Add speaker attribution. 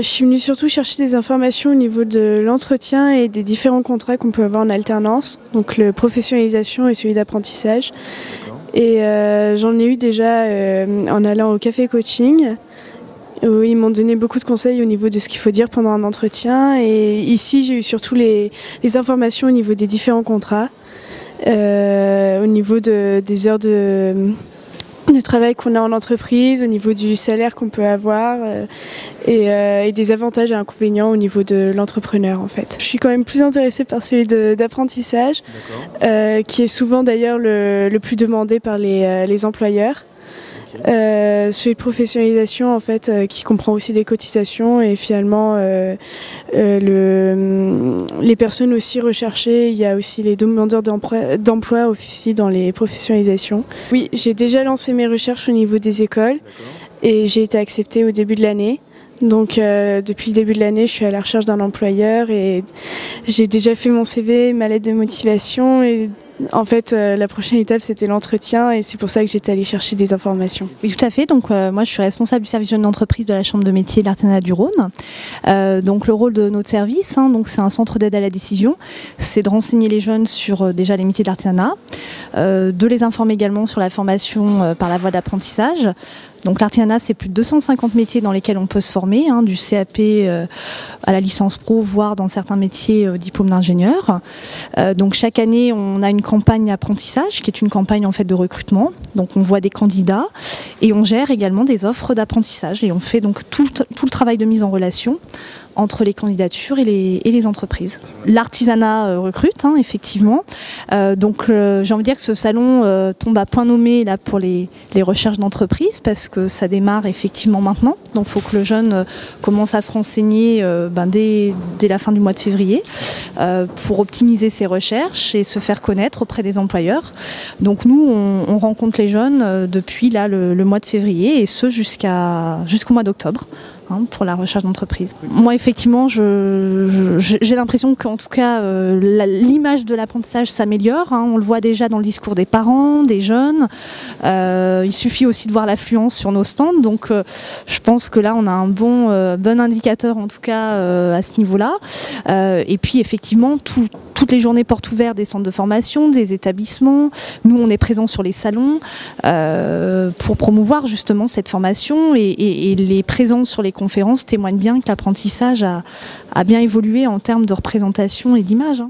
Speaker 1: Je suis venue surtout chercher des informations au niveau de l'entretien et des différents contrats qu'on peut avoir en alternance, donc le professionnalisation et celui d'apprentissage. Et j'en ai eu déjà en allant au café coaching, où ils m'ont donné beaucoup de conseils au niveau de ce qu'il faut dire pendant un entretien. Et ici, j'ai eu surtout les informations au niveau des différents contrats, au niveau des heures de travail qu'on a en entreprise, au niveau du salaire qu'on peut avoir et des avantages et inconvénients au niveau de l'entrepreneur en fait. Je suis quand même plus intéressée par celui d'apprentissage, qui est souvent d'ailleurs le plus demandé par les employeurs. Celui de professionnalisation en fait, qui comprend aussi des cotisations et finalement les personnes aussi recherchées, il y a aussi les demandeurs d'emploi aussi dans les professionnalisations. Oui, j'ai déjà lancé mes recherches au niveau des écoles et j'ai été acceptée au début de l'année. Donc depuis le début de l'année, je suis à la recherche d'un employeur et j'ai déjà fait mon CV, ma lettre de motivation et en fait la prochaine étape c'était l'entretien et c'est pour ça que j'étais allée chercher des informations.
Speaker 2: Oui tout à fait, donc moi je suis responsable du service jeune d'entreprise de la Chambre de métier et de l'artisanat du Rhône. Donc le rôle de notre service, donc c'est un centre d'aide à la décision, c'est de renseigner les jeunes sur déjà les métiers de l'artisanat, de les informer également sur la formation par la voie d'apprentissage. Donc l'artisanat, c'est plus de 250 métiers dans lesquels on peut se former, du CAP à la licence pro, voire dans certains métiers diplôme d'ingénieur. Donc chaque année, on a une campagne d'apprentissage qui est une campagne en fait de recrutement. Donc on voit des candidats et on gère également des offres d'apprentissage et on fait donc tout le travail de mise en relation entre les candidatures et les entreprises. L'artisanat recrute, effectivement. Donc j'ai envie de dire que ce salon tombe à point nommé là, pour les recherches d'entreprise parce que ça démarre effectivement maintenant. Donc il faut que le jeune commence à se renseigner dès la fin du mois de février pour optimiser ses recherches et se faire connaître auprès des employeurs. Donc nous, on rencontre les jeunes depuis là, le mois de février et ce jusqu'au mois d'octobre. Pour la recherche d'entreprise. Moi, effectivement, j'ai l'impression qu'en tout cas, l'image de l'apprentissage s'améliore. On le voit déjà dans le discours des parents, des jeunes. Il suffit aussi de voir l'affluence sur nos stands. Donc, je pense que là, on a un bon indicateur, en tout cas, à ce niveau-là. Et puis, effectivement, toutes les journées portes ouvertes des centres de formation, des établissements. Nous, on est présents sur les salons pour promouvoir justement cette formation et les présences sur les conférences témoignent bien que l'apprentissage a bien évolué en termes de représentation et d'image.